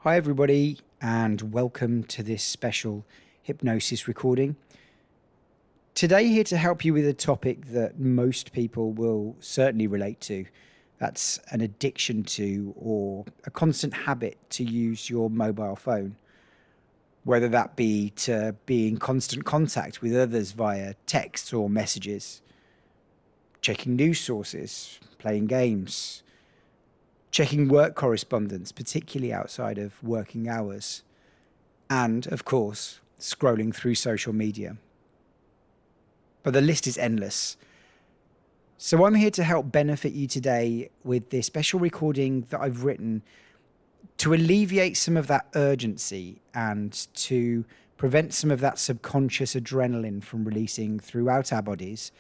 Hi, everybody, and welcome to this special hypnosis recording. Today, here to help you with a topic that most people will certainly relate to. That's an addiction to or a constant habit to use your mobile phone, whether that be to be in constant contact with others via texts or messages, checking news sources, playing games, checking work correspondence, particularly outside of working hours, and, of course, scrolling through social media. But the list is endless. So I'm here to help benefit you today with this special recording that I've written to alleviate some of that urgency and to prevent some of that subconscious adrenaline from releasing throughout our bodies,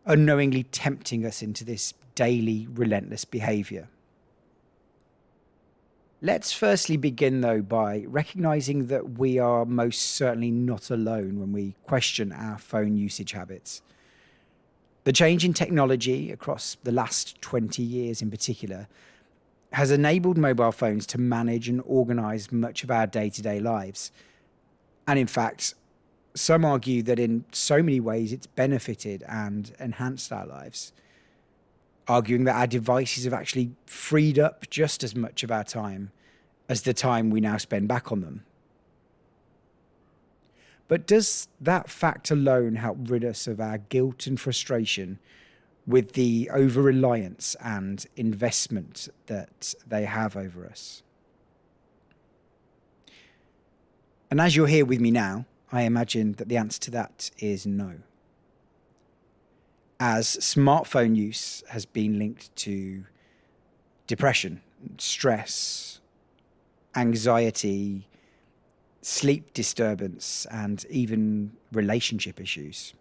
unknowingly tempting us into this daily relentless behaviour. Let's firstly begin, though, by recognizing that we are most certainly not alone when we question our phone usage habits. The change in technology across the last 20 years in particular has enabled mobile phones to manage and organize much of our day-to-day lives. And in fact, some argue that in so many ways it's benefited and enhanced our lives, arguing that our devices have actually freed up just as much of our time as the time we now spend back on them. But does that fact alone help rid us of our guilt and frustration with the over-reliance and investment that they have over us? And as you're here with me now, I imagine that the answer to that is no. As smartphone use has been linked to depression, stress, anxiety, sleep disturbance, and even relationship issues.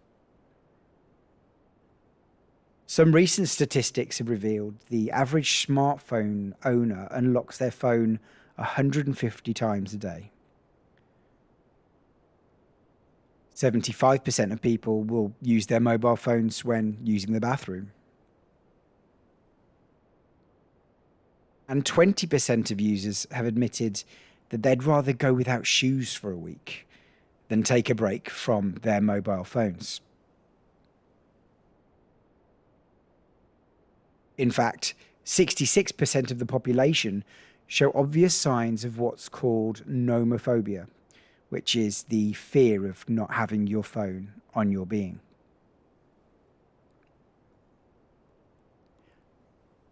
Some recent statistics have revealed the average smartphone owner unlocks their phone 150 times a day. 75% of people will use their mobile phones when using the bathroom. And 20% of users have admitted that they'd rather go without shoes for a week than take a break from their mobile phones. In fact, 66% of the population show obvious signs of what's called nomophobia, which is the fear of not having your phone on your being.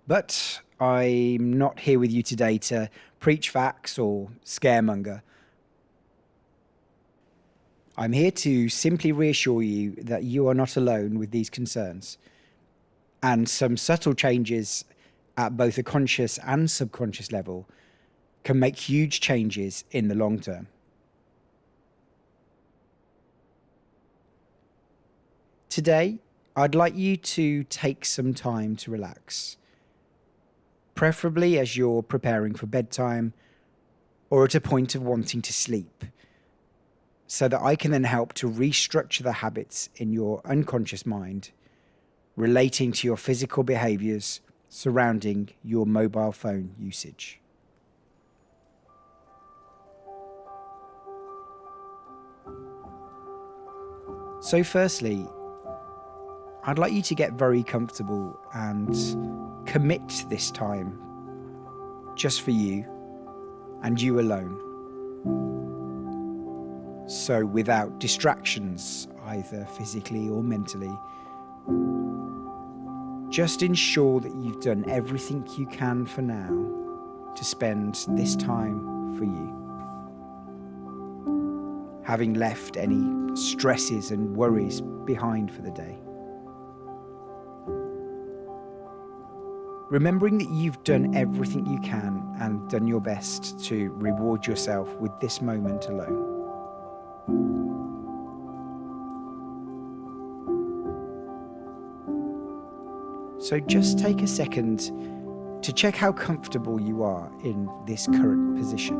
But I'm not here with you today to preach facts or scaremonger. I'm here to simply reassure you that you are not alone with these concerns, and some subtle changes at both a conscious and subconscious level can make huge changes in the long term. Today, I'd like you to take some time to relax, preferably as you're preparing for bedtime or at a point of wanting to sleep, so that I can then help to restructure the habits in your unconscious mind relating to your physical behaviours surrounding your mobile phone usage. So firstly, I'd like you to get very comfortable and commit this time just for you and you alone. So without distractions, either physically or mentally, just ensure that you've done everything you can for now to spend this time for you. Having left any stresses and worries behind for the day. Remembering that you've done everything you can and done your best to reward yourself with this moment alone. So just take a second to check how comfortable you are in this current position.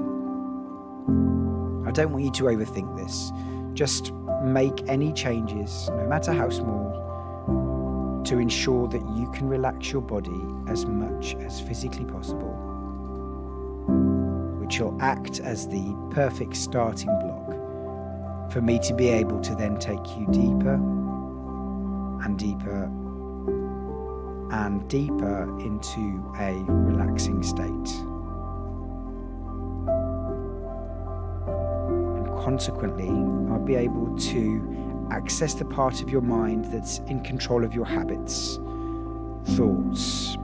I don't want you to overthink this. Just make any changes, no matter how small, to ensure that you can relax your body as much as physically possible, which which will act as the perfect starting block for me to be able to then take you deeper and deeper and deeper into a relaxing state. And consequently, I'll be able to access the part of your mind that's in control of your habits, thoughts,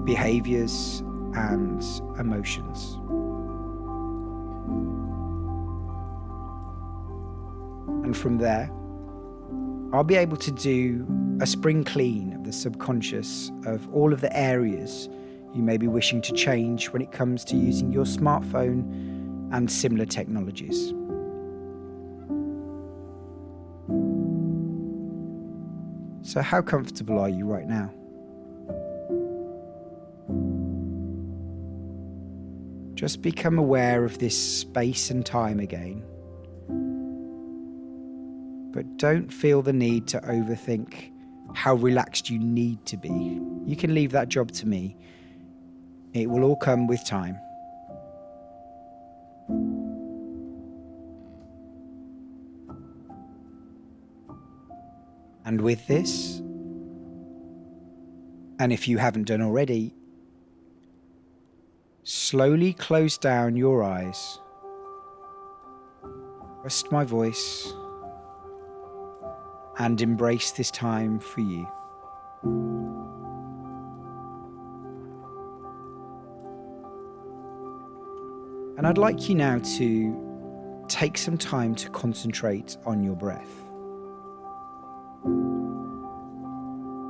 behaviours, and emotions. And from there, I'll be able to do a spring clean of the subconscious of all of the areas you may be wishing to change when it comes to using your smartphone and similar technologies. So how comfortable are you right now? Just become aware of this space and time again. But don't feel the need to overthink how relaxed you need to be. You can leave that job to me. It will all come with time. And with this, and if you haven't done already, slowly close down your eyes. Trust my voice and embrace this time for you. And I'd like you now to take some time to concentrate on your breath.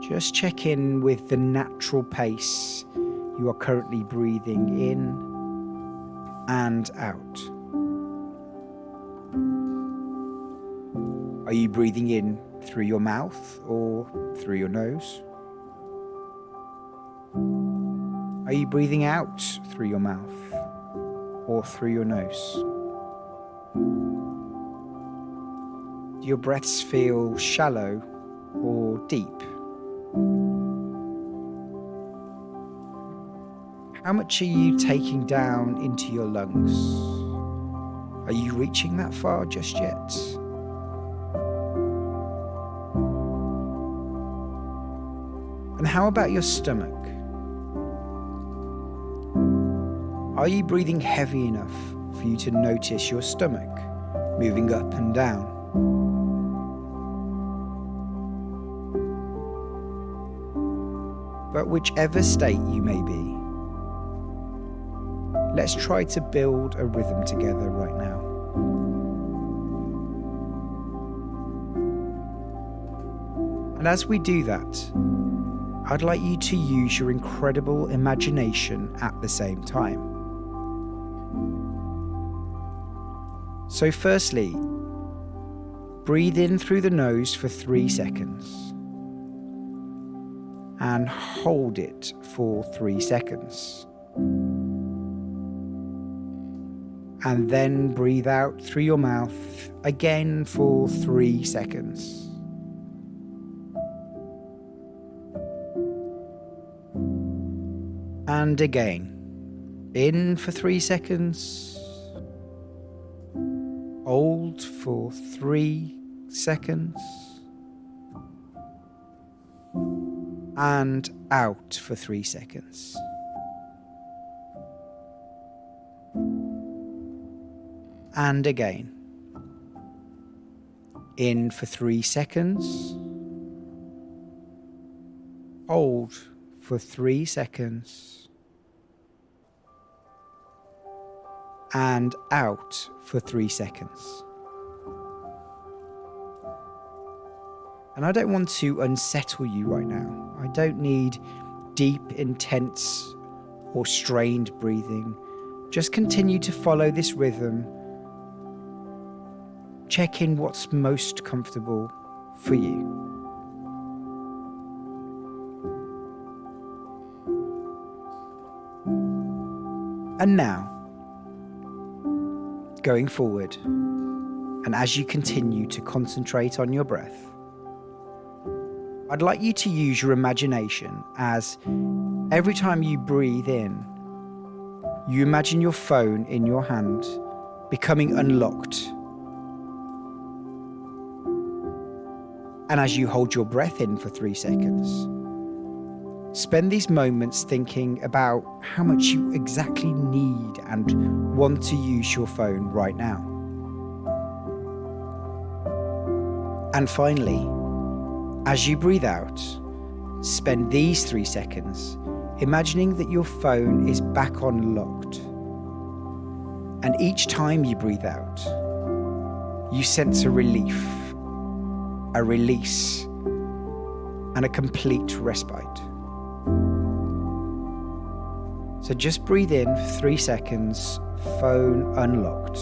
Just check in with the natural pace you are currently breathing in and out. Are you breathing in through your mouth or through your nose? Are you breathing out through your mouth or through your nose? Do your breaths feel shallow or deep? How much are you taking down into your lungs? Are you reaching that far just yet? And how about your stomach? Are you breathing heavy enough for you to notice your stomach moving up and down? But whichever state you may be, let's try to build a rhythm together right now. And as we do that, I'd like you to use your incredible imagination at the same time. So firstly, breathe in through the nose for 3 seconds and hold it for 3 seconds. And then breathe out through your mouth again for 3 seconds. And again, in for 3 seconds, hold for 3 seconds, and out for 3 seconds. And again, in for 3 seconds, hold for 3 seconds, and out for 3 seconds. And I don't want to unsettle you right now. I don't need deep, intense, or strained breathing. Just continue to follow this rhythm. Check in what's most comfortable for you. And now, going forward, and as you continue to concentrate on your breath, I'd like you to use your imagination as every time you breathe in, you imagine your phone in your hand becoming unlocked. And as you hold your breath in for 3 seconds, spend these moments thinking about how much you exactly need and want to use your phone right now. And finally, as you breathe out, spend these 3 seconds imagining that your phone is back on locked. And each time you breathe out, you sense a relief, a release, and a complete respite. So just breathe in for 3 seconds, phone unlocked.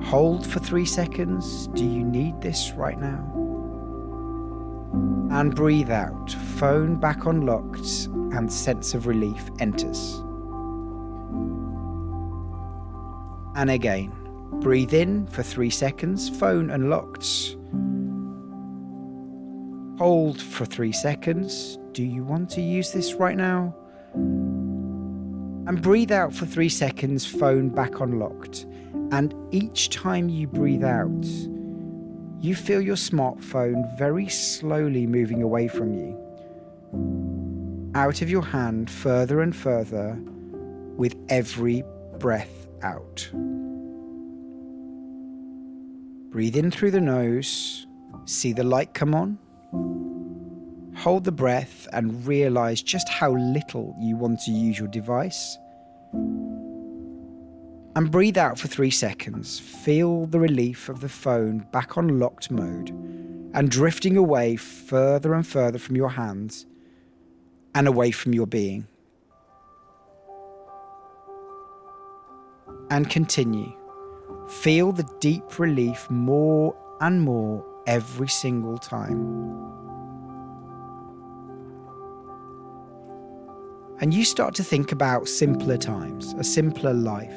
Hold for 3 seconds. Do you need this right now? And breathe out, phone back unlocked, and sense of relief enters. And again, breathe in for 3 seconds, phone unlocked. Hold for 3 seconds. Do you want to use this right now? And breathe out for 3 seconds, phone back unlocked. And each time you breathe out, you feel your smartphone very slowly moving away from you, out of your hand further and further with every breath out. Breathe in through the nose, see the light come on. Hold the breath and realize just how little you want to use your device. And breathe out for 3 seconds. Feel the relief of the phone back on locked mode and drifting away further and further from your hands and away from your being. And continue. Feel the deep relief more and more every single time. And you start to think about simpler times, a simpler life,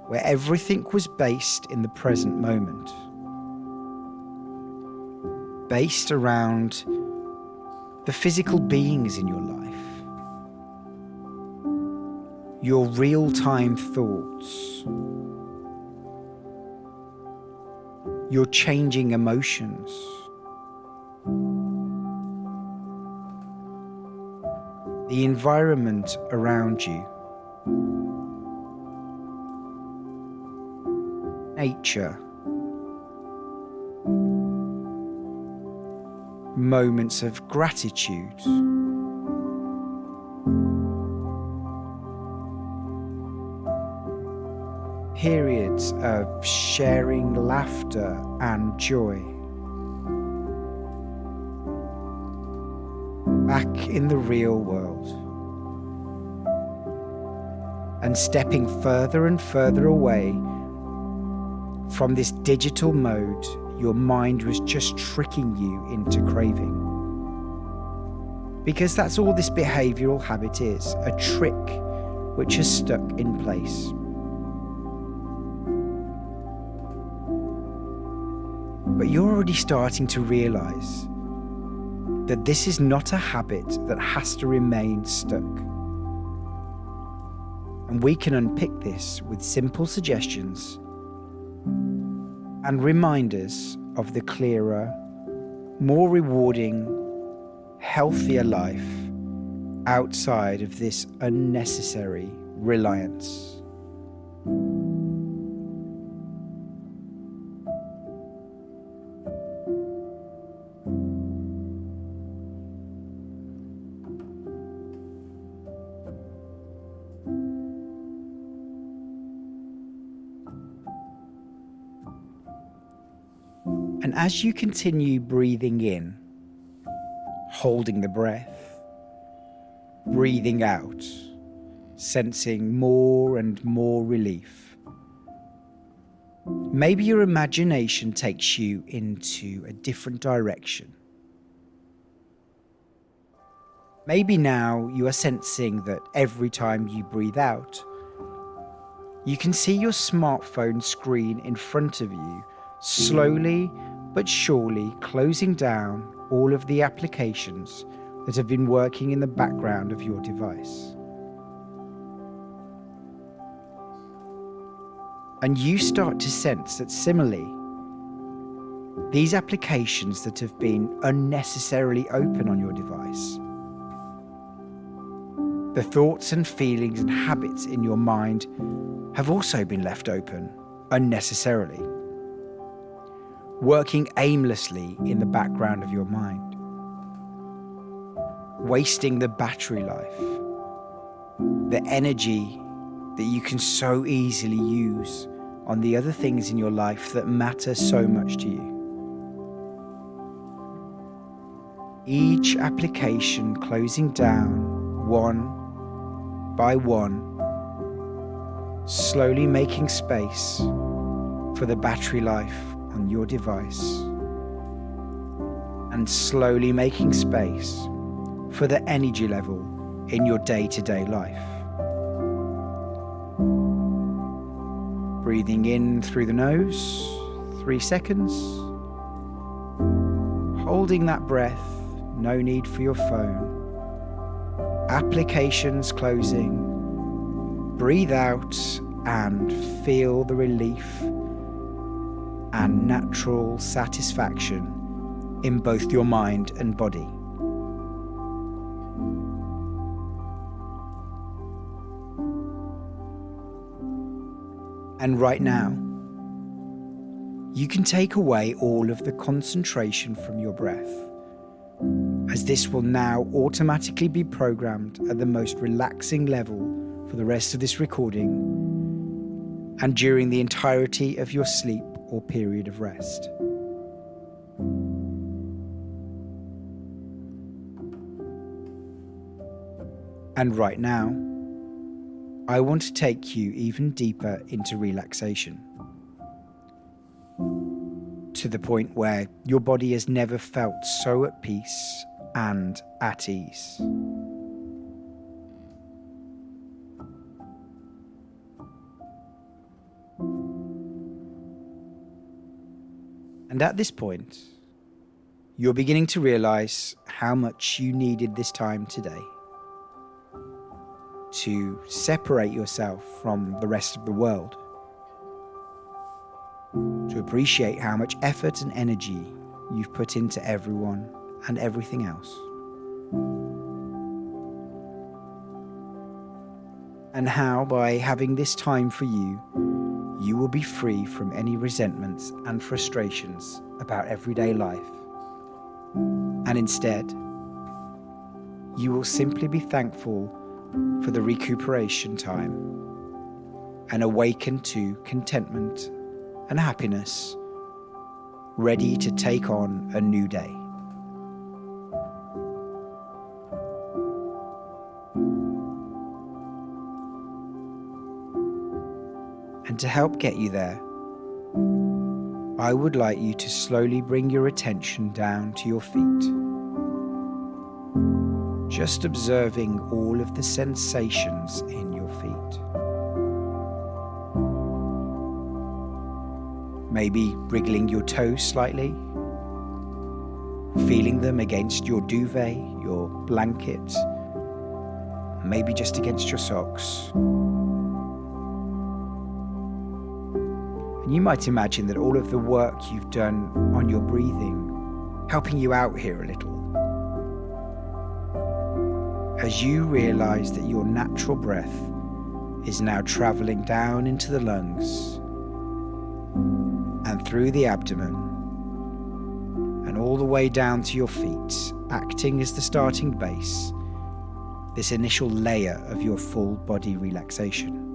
where everything was based in the present moment, based around the physical beings in your life, your real-time thoughts, your changing emotions, the environment around you, nature, moments of gratitude, periods of sharing laughter and joy. Back in the real world, and stepping further and further away from this digital mode your mind was just tricking you into craving. Because that's all this behavioural habit is, a trick which is stuck in place. But you're already starting to realise that this is not a habit that has to remain stuck. And we can unpick this with simple suggestions and reminders of the clearer, more rewarding, healthier life outside of this unnecessary reliance. And as you continue breathing in, holding the breath, breathing out, sensing more and more relief, maybe your imagination takes you into a different direction. Maybe now you are sensing that every time you breathe out, you can see your smartphone screen in front of you slowly but surely closing down all of the applications that have been working in the background of your device. And you start to sense that similarly, these applications that have been unnecessarily open on your device, the thoughts and feelings and habits in your mind have also been left open unnecessarily, working aimlessly in the background of your mind, wasting the battery life, the energy that you can so easily use on the other things in your life that matter so much to you. Each application closing down one by one, slowly making space for the battery life on your device, and slowly making space for the energy level in your day-to-day life. Breathing in through the nose, 3 seconds. Holding that breath, no need for your phone. Applications closing. Breathe out and feel the relief and natural satisfaction in both your mind and body. And right now, you can take away all of the concentration from your breath, as this will now automatically be programmed at the most relaxing level for the rest of this recording and during the entirety of your sleep or period of rest. And right now, I want to take you even deeper into relaxation, to the point where your body has never felt so at peace and at ease. And at this point, you're beginning to realize how much you needed this time today to separate yourself from the rest of the world, to appreciate how much effort and energy you've put into everyone and everything else, and how by having this time for you, you will be free from any resentments and frustrations about everyday life, and instead, you will simply be thankful for the recuperation time and awaken to contentment and happiness, ready to take on a new day. And to help get you there, I would like you to slowly bring your attention down to your feet, just observing all of the sensations in your feet. Maybe wriggling your toes slightly, feeling them against your duvet, your blanket, maybe just against your socks. And you might imagine that all of the work you've done on your breathing, helping you out here a little, as you realize that your natural breath is now traveling down into the lungs and through the abdomen and all the way down to your feet, acting as the starting base, this initial layer of your full body relaxation.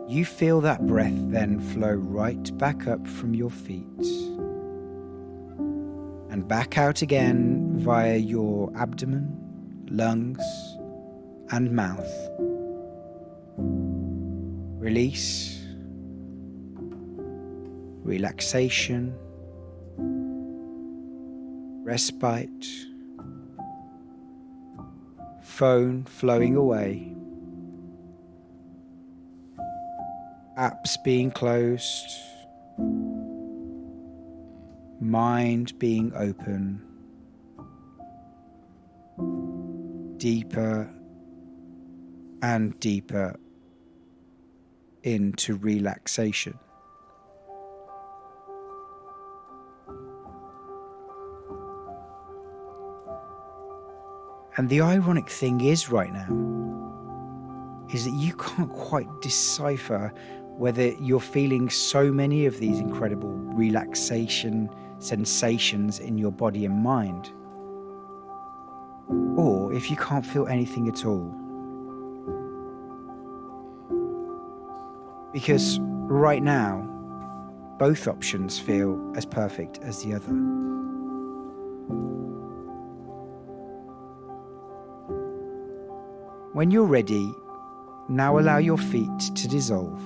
You feel that breath then flow right back up from your feet and back out again via your abdomen, lungs, and mouth. Release, relaxation, respite, phone flowing away, apps being closed, mind being open, deeper and deeper into relaxation. And the ironic thing is right now is that you can't quite decipher whether you're feeling so many of these incredible relaxation sensations in your body and mind, or if you can't feel anything at all. Because right now, both options feel as perfect as the other. When you're ready, now allow your feet to dissolve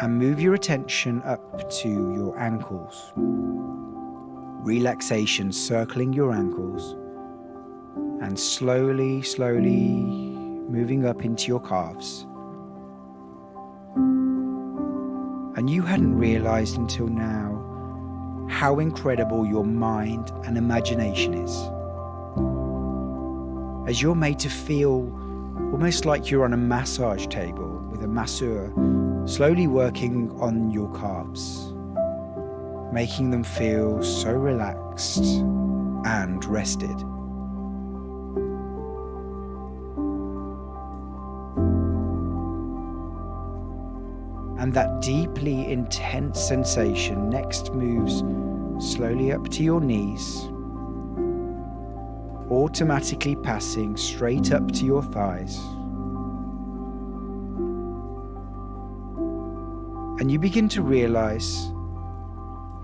and move your attention up to your ankles. Relaxation circling your ankles and slowly moving up into your calves. And you hadn't realized until now how incredible your mind and imagination is, as you're made to feel almost like you're on a massage table with a masseur slowly working on your calves, making them feel so relaxed and rested. And that deeply intense sensation next moves slowly up to your knees, automatically passing straight up to your thighs. And you begin to realize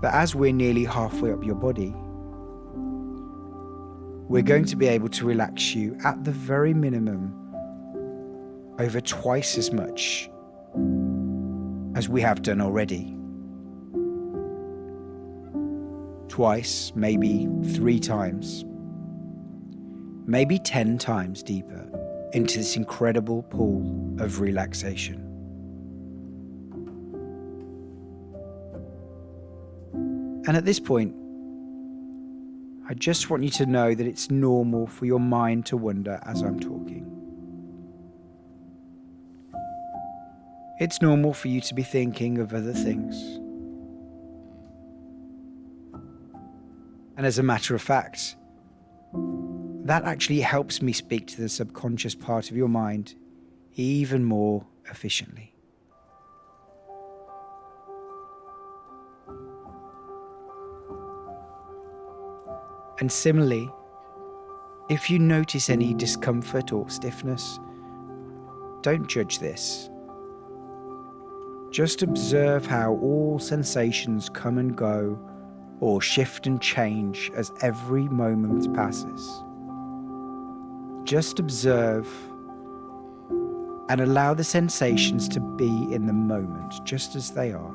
that as we're nearly halfway up your body, we're going to be able to relax you at the very minimum over twice as much as we have done already. Twice, maybe 3 times, maybe 10 times deeper into this incredible pool of relaxation. And at this point, I just want you to know that it's normal for your mind to wander as I'm talking. It's normal for you to be thinking of other things. And as a matter of fact, that actually helps me speak to the subconscious part of your mind even more efficiently. And similarly, if you notice any discomfort or stiffness, don't judge this. Just observe how all sensations come and go or shift and change as every moment passes. Just observe and allow the sensations to be in the moment, just as they are.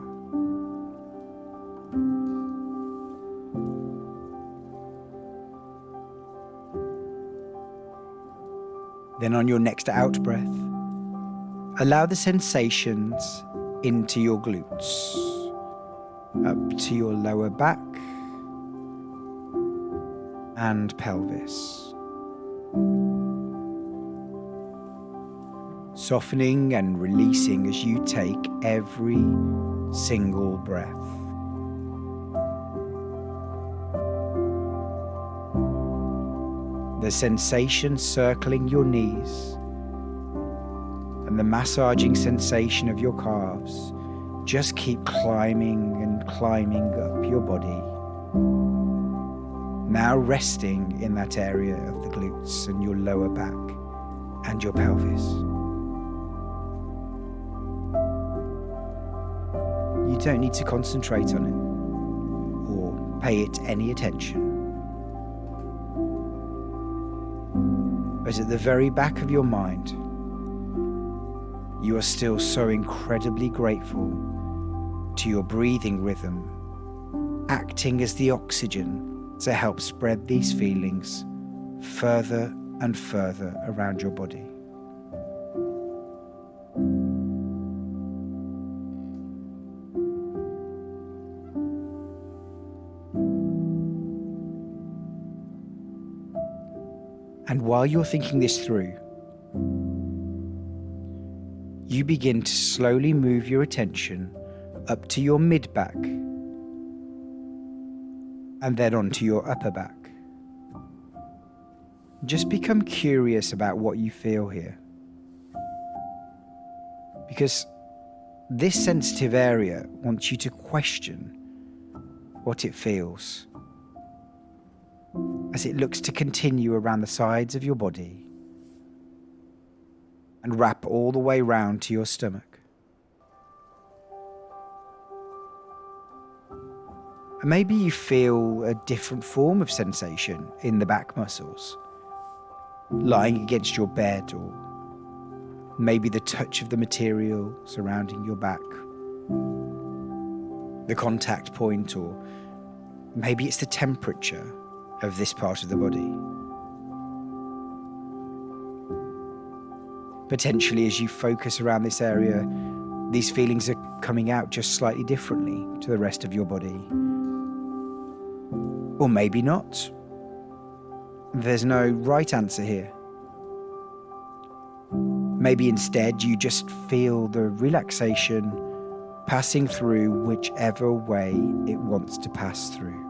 Then on your next out breath, allow the sensations into your glutes, up to your lower back and pelvis. Softening and releasing as you take every single breath. The sensation circling your knees and the massaging sensation of your calves just keep climbing and climbing up your body. Now resting in that area of the glutes and your lower back and your pelvis. You don't need to concentrate on it or pay it any attention. But at the very back of your mind, you are still so incredibly grateful to your breathing rhythm, acting as the oxygen to help spread these feelings further and further around your body. And while you're thinking this through, you begin to slowly move your attention up to your mid-back and then onto your upper back. Just become curious about what you feel here, because this sensitive area wants you to question what it feels as it looks to continue around the sides of your body and wrap all the way round to your stomach. And maybe you feel a different form of sensation in the back muscles, lying against your bed, or maybe the touch of the material surrounding your back, the contact point, or maybe it's the temperature of this part of the body. Potentially, as you focus around this area, these feelings are coming out just slightly differently to the rest of your body. Or maybe not. There's no right answer here. Maybe instead you just feel the relaxation passing through whichever way it wants to pass through.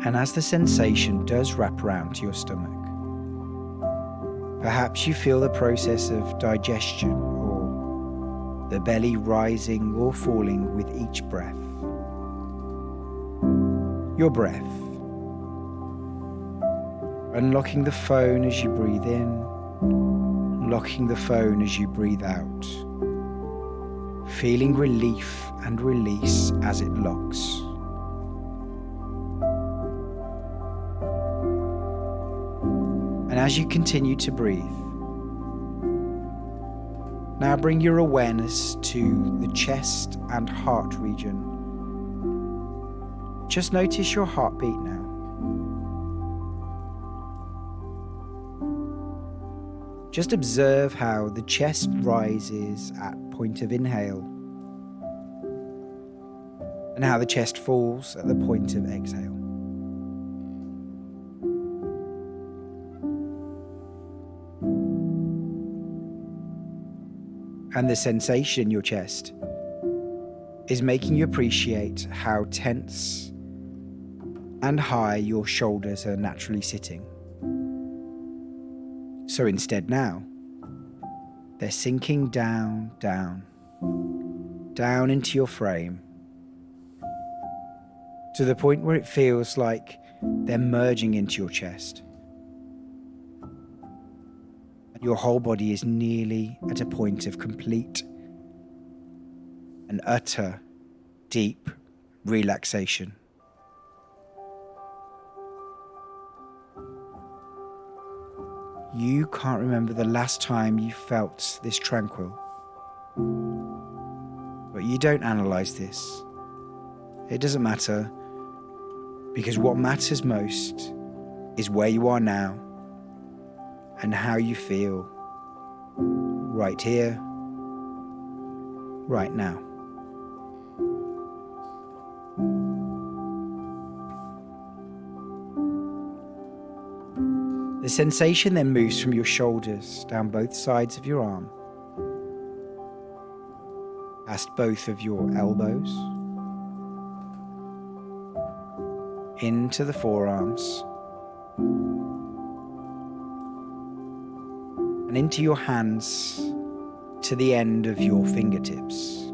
And as the sensation does wrap around to your stomach, perhaps you feel the process of digestion or the belly rising or falling with each breath. Your breath. Unlocking the phone as you breathe in, locking the phone as you breathe out. Feeling relief and release as it locks. And as you continue to breathe, now bring your awareness to the chest and heart region. Just notice your heartbeat now. Just observe how the chest rises at point of inhale and how the chest falls at the point of exhale. And the sensation in your chest is making you appreciate how tense and high your shoulders are naturally sitting. So instead now, they're sinking down, down, down into your frame, to the point where it feels like they're merging into your chest. Your whole body is nearly at a point of complete and utter deep relaxation. You can't remember the last time you felt this tranquil. But you don't analyze this. It doesn't matter, because what matters most is where you are now and how you feel right here, right now. The sensation then moves from your shoulders down both sides of your arm, past both of your elbows, into the forearms, and into your hands to the end of your fingertips.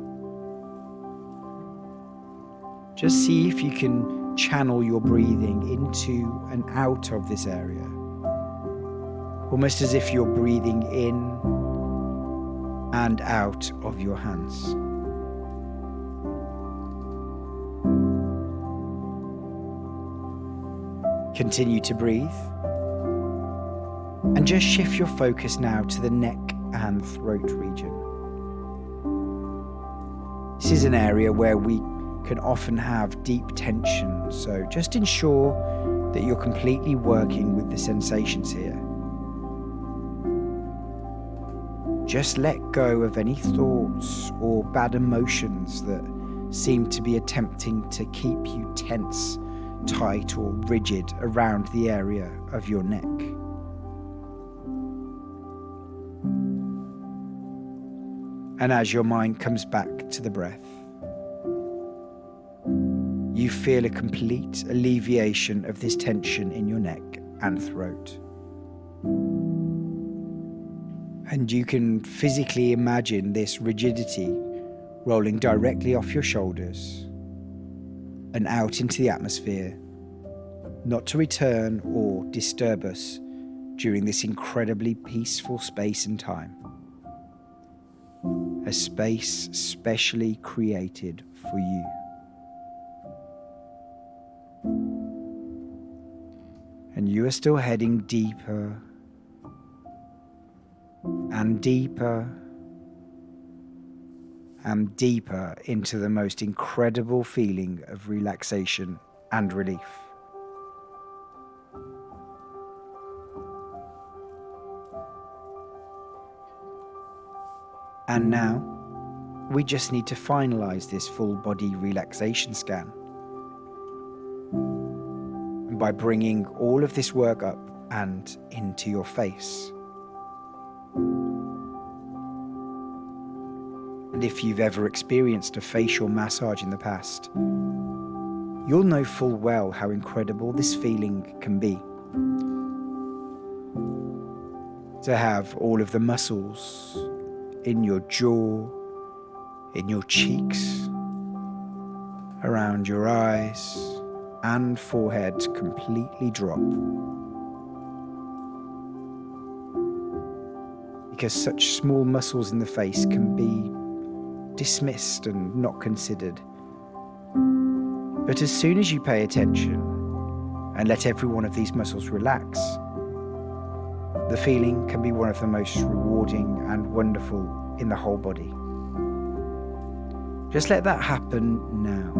Just see if you can channel your breathing into and out of this area, almost as if you're breathing in and out of your hands. Continue to breathe. And just shift your focus now to the neck and throat region. This is an area where we can often have deep tension, so just ensure that you're completely working with the sensations here. Just let go of any thoughts or bad emotions that seem to be attempting to keep you tense, tight or rigid around the area of your neck. And as your mind comes back to the breath, you feel a complete alleviation of this tension in your neck and throat. And you can physically imagine this rigidity rolling directly off your shoulders and out into the atmosphere, not to return or disturb us during this incredibly peaceful space and time. A space specially created for you. And you are still heading deeper and deeper and deeper into the most incredible feeling of relaxation and relief. And now, we just need to finalize this full body relaxation scan. And by bringing all of this work up and into your face. And if you've ever experienced a facial massage in the past, you'll know full well how incredible this feeling can be. To have all of the muscles in your jaw, in your cheeks, around your eyes and forehead completely drop. Because such small muscles in the face can be dismissed and not considered. But as soon as you pay attention and let every one of these muscles relax, the feeling can be one of the most rewarding and wonderful in the whole body. Just let that happen now.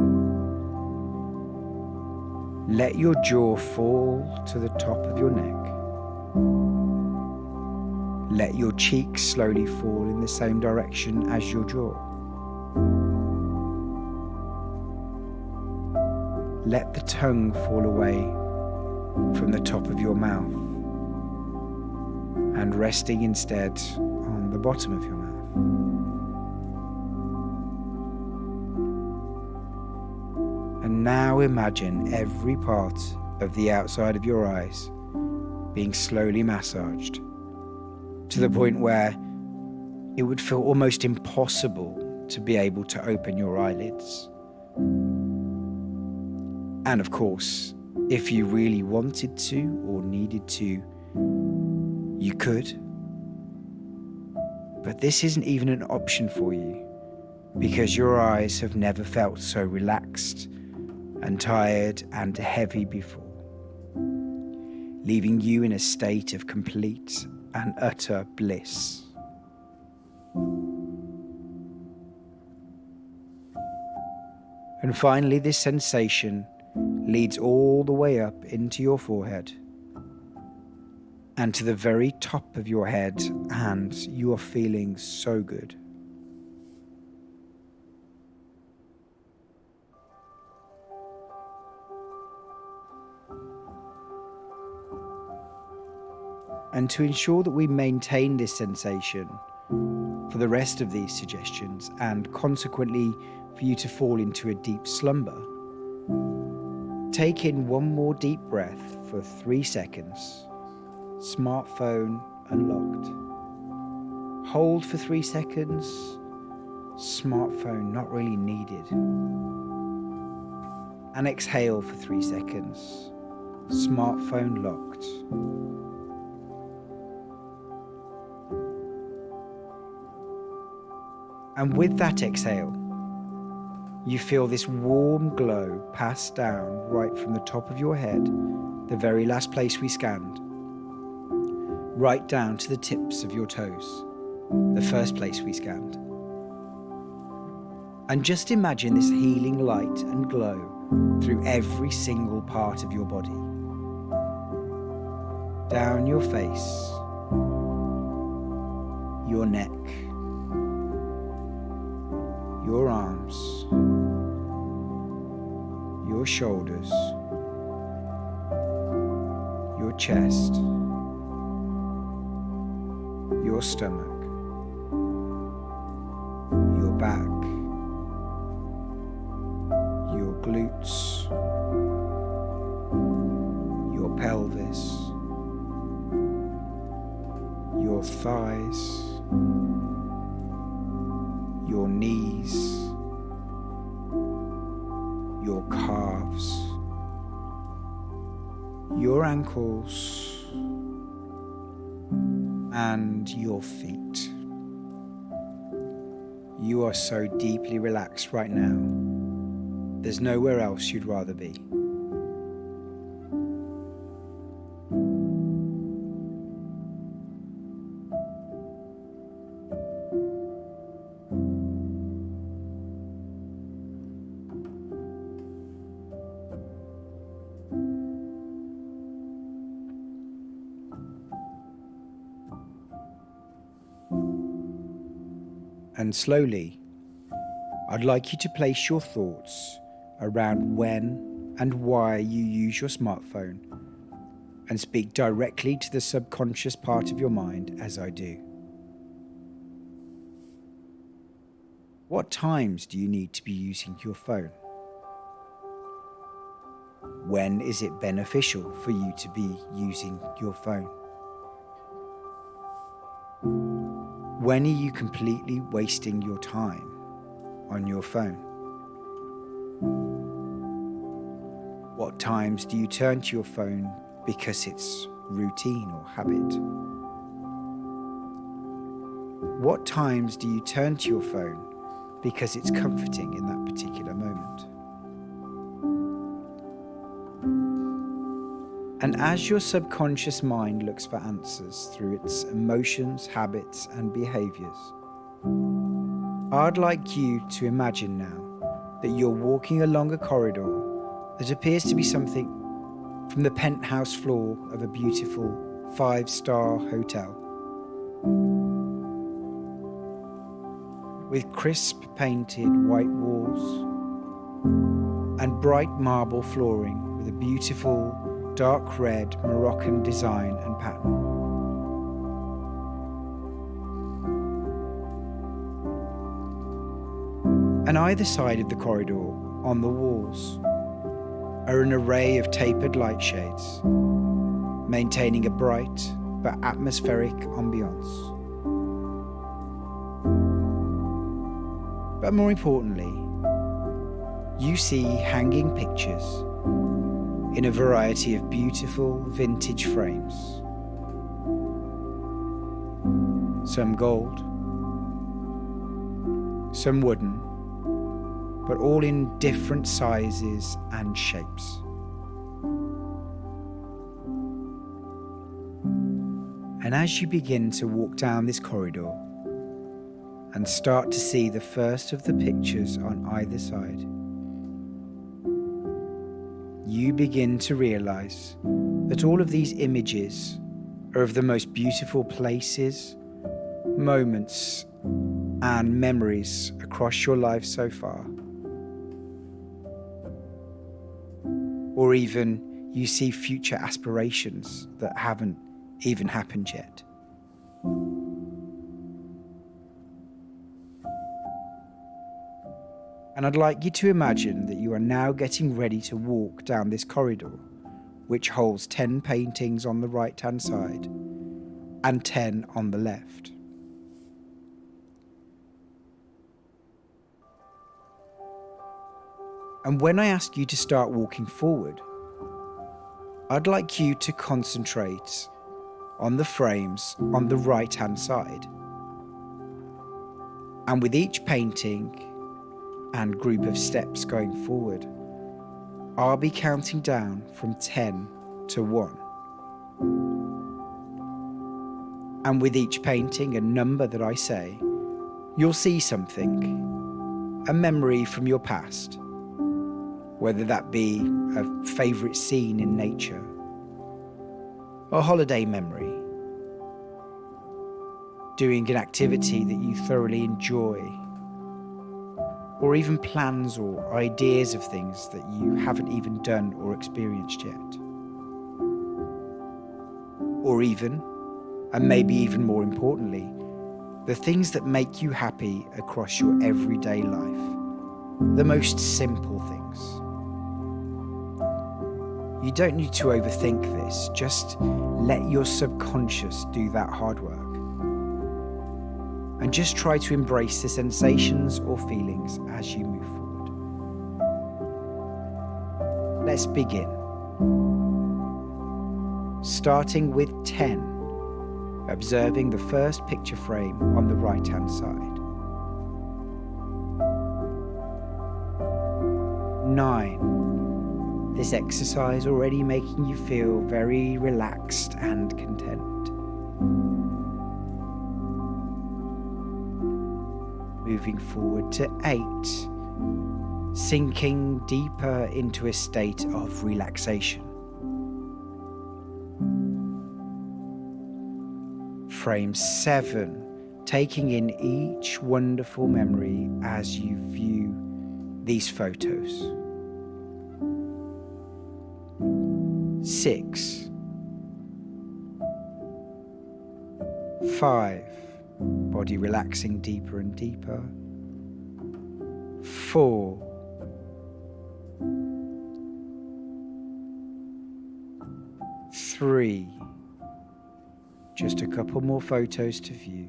Let your jaw fall to the top of your neck. Let your cheeks slowly fall in the same direction as your jaw. Let the tongue fall away from the top of your mouth and resting instead on the bottom of your mouth. And now imagine every part of the outside of your eyes being slowly massaged to the point where it would feel almost impossible to be able to open your eyelids. And of course, if you really wanted to or needed to, you could. But this isn't even an option for you because your eyes have never felt so relaxed and tired and heavy before, leaving you in a state of complete and utter bliss. And finally, this sensation leads all the way up into your forehead and to the very top of your head, and you are feeling so good. And to ensure that we maintain this sensation for the rest of these suggestions, and consequently for you to fall into a deep slumber, take in one more deep breath for 3 seconds, smartphone unlocked. Hold for 3 seconds, smartphone not really needed. And exhale for 3 seconds, smartphone locked. And with that exhale, you feel this warm glow pass down right from the top of your head, the very last place we scanned, right down to the tips of your toes, the first place we scanned. And just imagine this healing light and glow through every single part of your body. Down your face, your neck, your arms, your shoulders, your chest, your stomach, your back, your glutes, your pelvis, your thighs, your knees, your calves, your ankles, and your feet. You are so deeply relaxed right now. There's nowhere else you'd rather be. And slowly, I'd like you to place your thoughts around when and why you use your smartphone and speak directly to the subconscious part of your mind as I do. What times do you need to be using your phone? When is it beneficial for you to be using your phone? When are you completely wasting your time on your phone? What times do you turn to your phone because it's routine or habit? What times do you turn to your phone because it's comforting in that particular moment? And as your subconscious mind looks for answers through its emotions, habits, and behaviours, I'd like you to imagine now that you're walking along a corridor that appears to be something from the penthouse floor of a beautiful 5-star hotel. With crisp painted white walls and bright marble flooring with a beautiful dark red Moroccan design and pattern. On either side of the corridor, on the walls, are an array of tapered light shades, maintaining a bright but atmospheric ambience. But more importantly, you see hanging pictures in a variety of beautiful vintage frames. Some gold, some wooden, but all in different sizes and shapes. And as you begin to walk down this corridor and start to see the first of the pictures on either side, you begin to realize that all of these images are of the most beautiful places, moments, and memories across your life so far. Or even you see future aspirations that haven't even happened yet. And I'd like you to imagine that you are now getting ready to walk down this corridor, which holds 10 paintings on the right-hand side and 10 on the left. And when I ask you to start walking forward, I'd like you to concentrate on the frames on the right-hand side. And with each painting and group of steps going forward, I'll be counting down from 10 to 1. And with each painting and number that I say, you'll see something, a memory from your past, whether that be a favourite scene in nature, a holiday memory, doing an activity that you thoroughly enjoy, or even plans or ideas of things that you haven't even done or experienced yet. Or even, and maybe even more importantly, the things that make you happy across your everyday life, the most simple things. You don't need to overthink this, just let your subconscious do that hard work. And just try to embrace the sensations or feelings as you move forward. Let's begin. Starting with 10, observing the first picture frame on the right-hand side. 9, this exercise already making you feel very relaxed and content. Moving forward to 8, sinking deeper into a state of relaxation. Frame 7, taking in each wonderful memory as you view these photos. 6, 5, body relaxing deeper and deeper. 4, 3, just a couple more photos to view.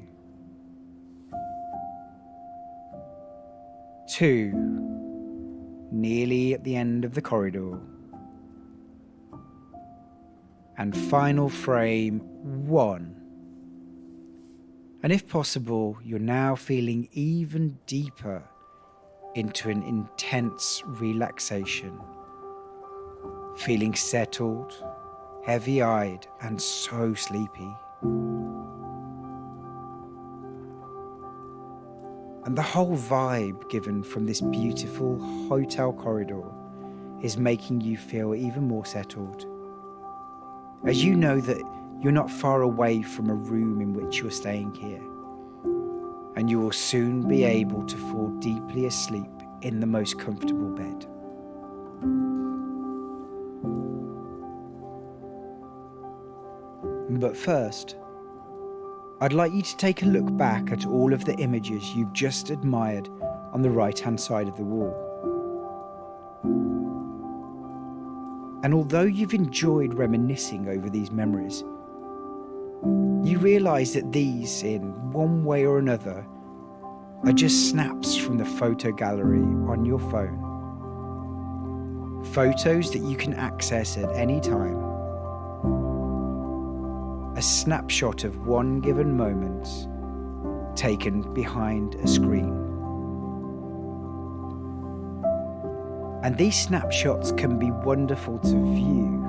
2, nearly at the end of the corridor. And final frame 1. And if possible, you're now feeling even deeper into an intense relaxation, feeling settled, heavy-eyed, and so sleepy. And the whole vibe given from this beautiful hotel corridor is making you feel even more settled, as you know that you're not far away from a room in which you're staying here, and you will soon be able to fall deeply asleep in the most comfortable bed. But first, I'd like you to take a look back at all of the images you've just admired on the right-hand side of the wall. And although you've enjoyed reminiscing over these memories, you realise that these, in one way or another, are just snaps from the photo gallery on your phone. Photos that you can access at any time. A snapshot of one given moment taken behind a screen. And these snapshots can be wonderful to view,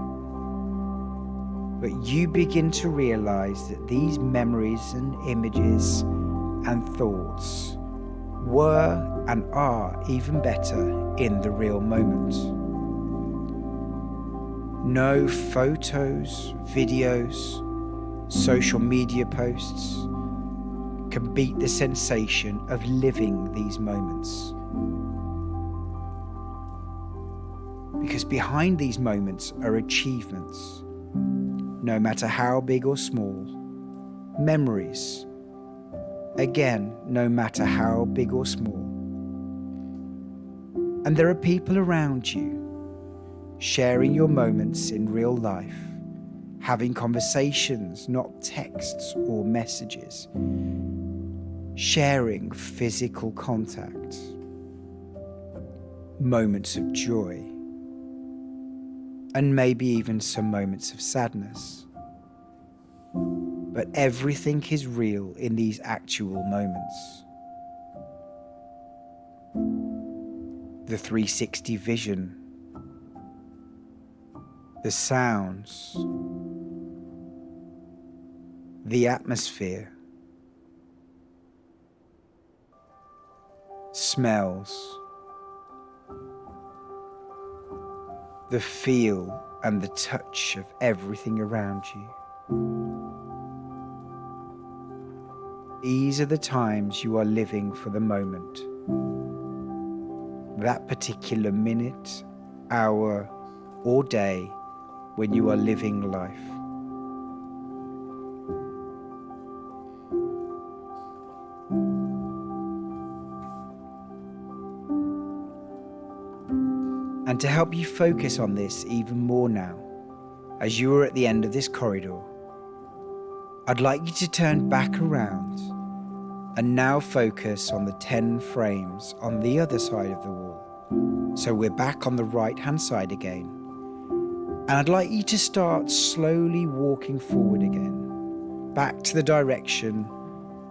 but you begin to realize that these memories and images and thoughts were and are even better in the real moment. No photos, videos, social media posts can beat the sensation of living these moments. Because behind these moments are achievements, no matter how big or small, memories, again, no matter how big or small. And there are people around you, sharing your moments in real life, having conversations, not texts or messages, sharing physical contact, moments of joy, and maybe even some moments of sadness. But everything is real in these actual moments. The 360 vision, the sounds, the atmosphere, smells, the feel and the touch of everything around you. These are the times you are living for the moment. That particular minute, hour, or day when you are living life. And to help you focus on this even more now, as you are at the end of this corridor, I'd like you to turn back around and now focus on the 10 frames on the other side of the wall. So we're back on the right-hand side again. And I'd like you to start slowly walking forward again, back to the direction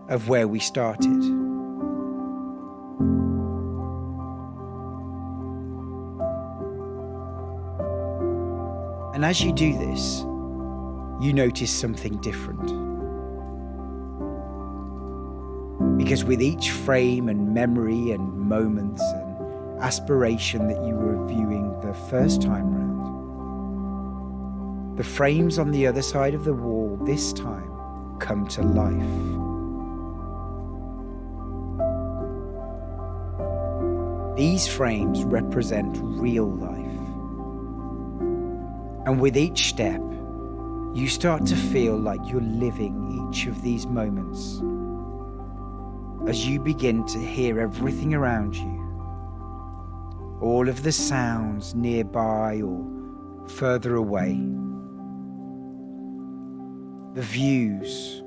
of where we started. And as you do this, you notice something different. Because with each frame and memory and moments and aspiration that you were viewing the first time round, the frames on the other side of the wall this time come to life. These frames represent real life. And with each step, you start to feel like you're living each of these moments as you begin to hear everything around you, all of the sounds nearby or further away, the views,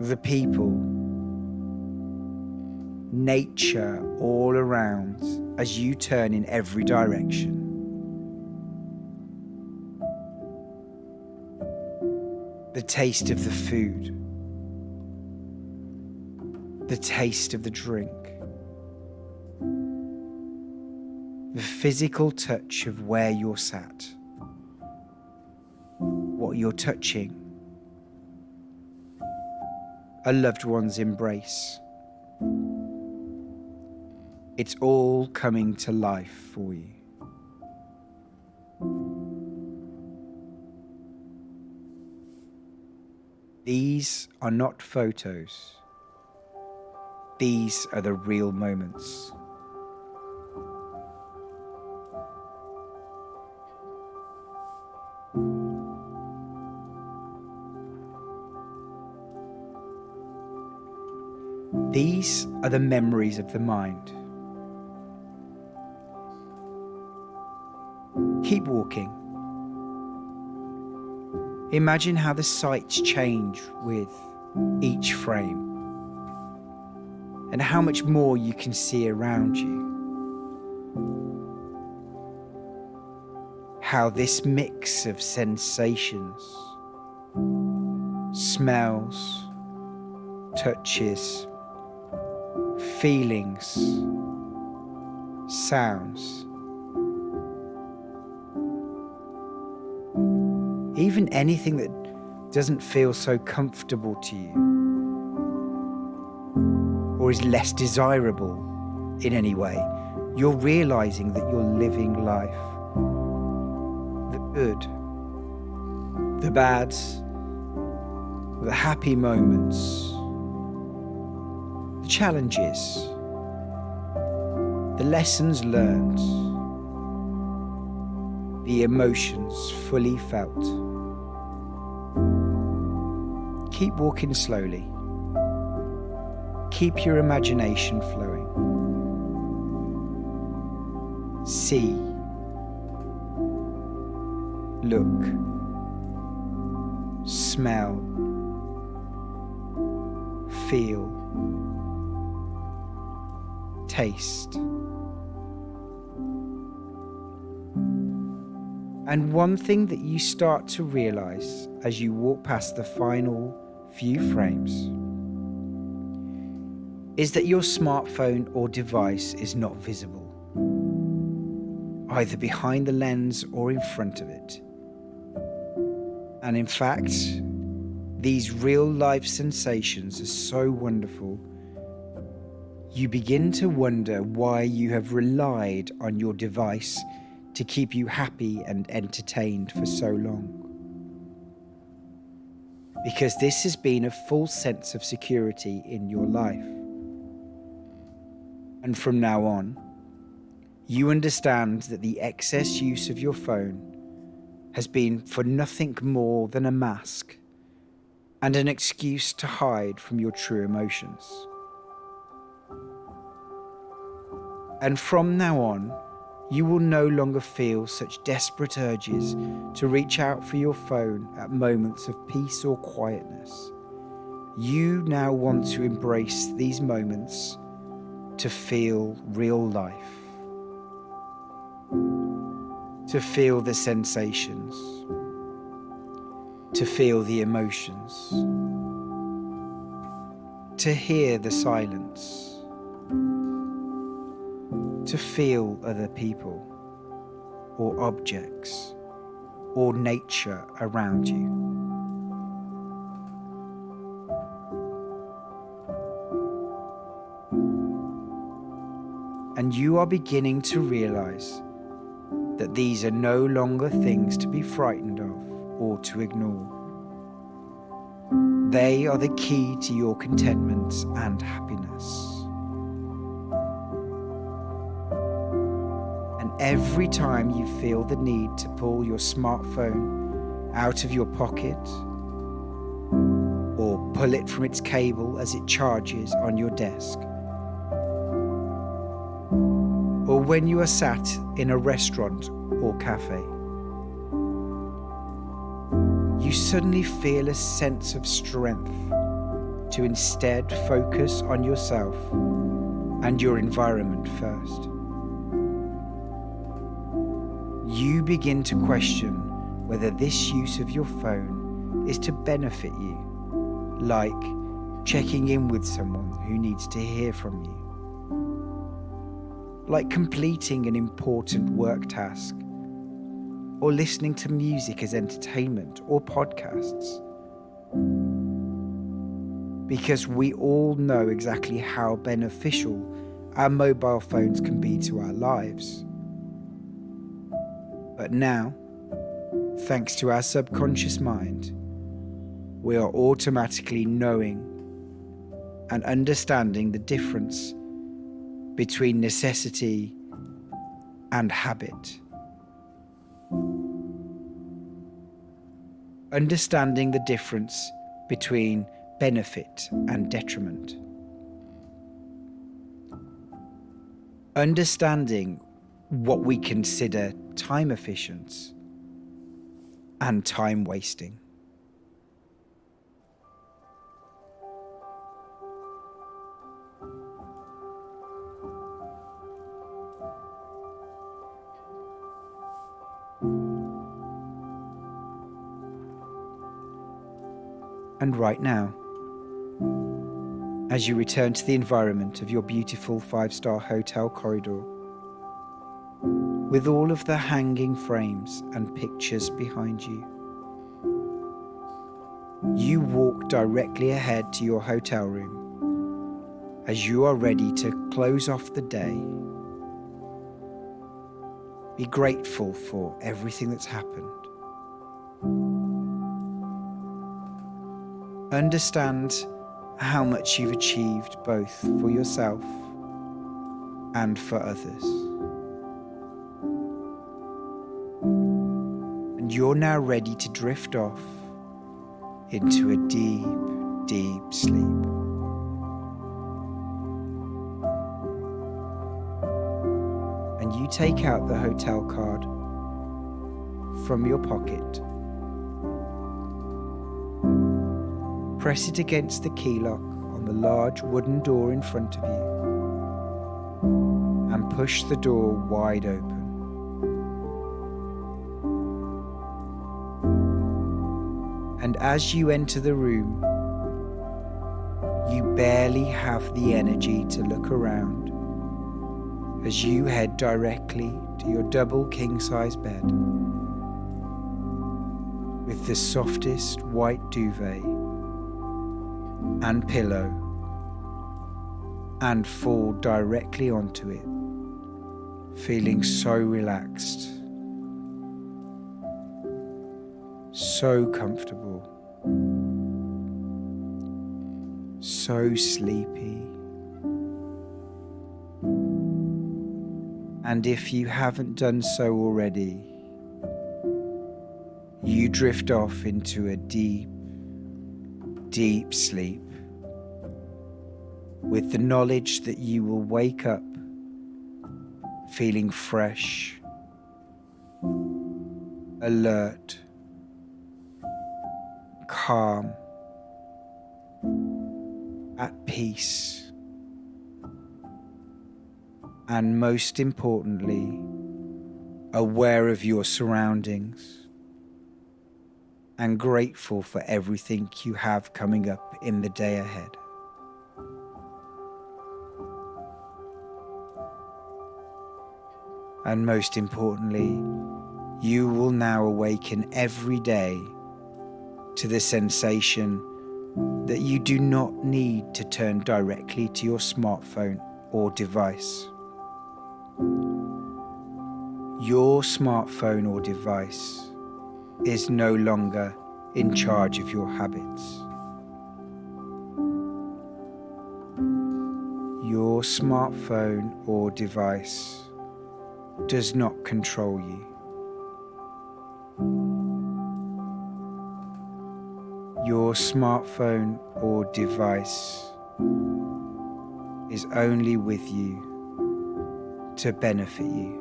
the people, nature all around as you turn in every direction. The taste of the food, the taste of the drink, the physical touch of where you're sat, what you're touching, a loved one's embrace. It's all coming to life for you. These are not photos. These are the real moments. These are the memories of the mind. Keep walking. Imagine how the sights change with each frame and how much more you can see around you. How this mix of sensations, smells, touches, feelings, sounds, even anything that doesn't feel so comfortable to you or is less desirable in any way, you're realizing that you're living life. The good, the bad, the happy moments, the challenges, the lessons learned, the emotions fully felt. Keep walking slowly. Keep your imagination flowing. See, look, smell, feel, taste. And one thing that you start to realize as you walk past the final few frames is that your smartphone or device is not visible, either behind the lens or in front of it. And in fact, these real life sensations are so wonderful, you begin to wonder why you have relied on your device to keep you happy and entertained for so long. because this has been a full sense of security in your life. And from now on, you understand that the excess use of your phone has been for nothing more than a mask and an excuse to hide from your true emotions. And from now on, you will no longer feel such desperate urges to reach out for your phone at moments of peace or quietness. You now want to embrace these moments to feel real life, to feel the sensations, to feel the emotions, to hear the silence, to feel other people or objects or nature around you. And you are beginning to realize that these are no longer things to be frightened of or to ignore. They are the key to your contentment and happiness. And every time you feel the need to pull your smartphone out of your pocket or pull it from its cable as it charges on your desk, or when you are sat in a restaurant or cafe, you suddenly feel a sense of strength to instead focus on yourself and your environment first. You begin to question whether this use of your phone is to benefit you, like checking in with someone who needs to hear from you, like completing an important work task, or listening to music as entertainment or podcasts. Because we all know exactly how beneficial our mobile phones can be to our lives. But now, thanks to our subconscious mind, we are automatically knowing and understanding the difference between necessity and habit. Understanding the difference between benefit and detriment. Understanding what we consider time efficient and time wasting. And right now, as you return to the environment of your beautiful 5-star hotel corridor, with all of the hanging frames and pictures behind you, you walk directly ahead to your hotel room as you are ready to close off the day. Be grateful for everything that's happened. Understand how much you've achieved both for yourself and for others. And you're now ready to drift off into a deep, deep sleep. And you take out the hotel card from your pocket, press it against the key lock on the large wooden door in front of you, and push the door wide open. And as you enter the room, you barely have the energy to look around as you head directly to your double king-size bed with the softest white duvet and pillow, and fall directly onto it, feeling so relaxed, so comfortable, so sleepy. And if you haven't done so already, you drift off into a deep, deep sleep with the knowledge that you will wake up feeling fresh, alert, calm, at peace, and most importantly, aware of your surroundings and grateful for everything you have coming up in the day ahead. And most importantly, you will now awaken every day to the sensation that you do not need to turn directly to your smartphone or device. Your smartphone or device is no longer in charge of your habits. Your smartphone or device does not control you. Your smartphone or device is only with you to benefit you.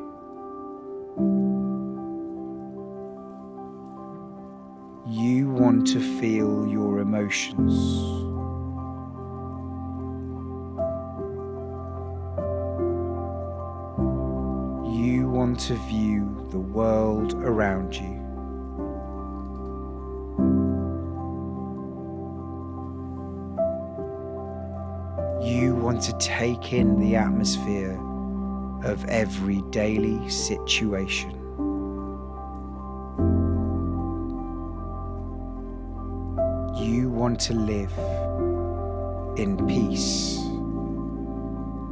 You want to feel your emotions. You want to view the world around you. You want to take in the atmosphere of every daily situation. You want to live in peace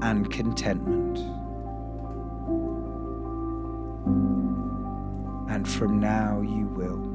and contentment. And from now you will.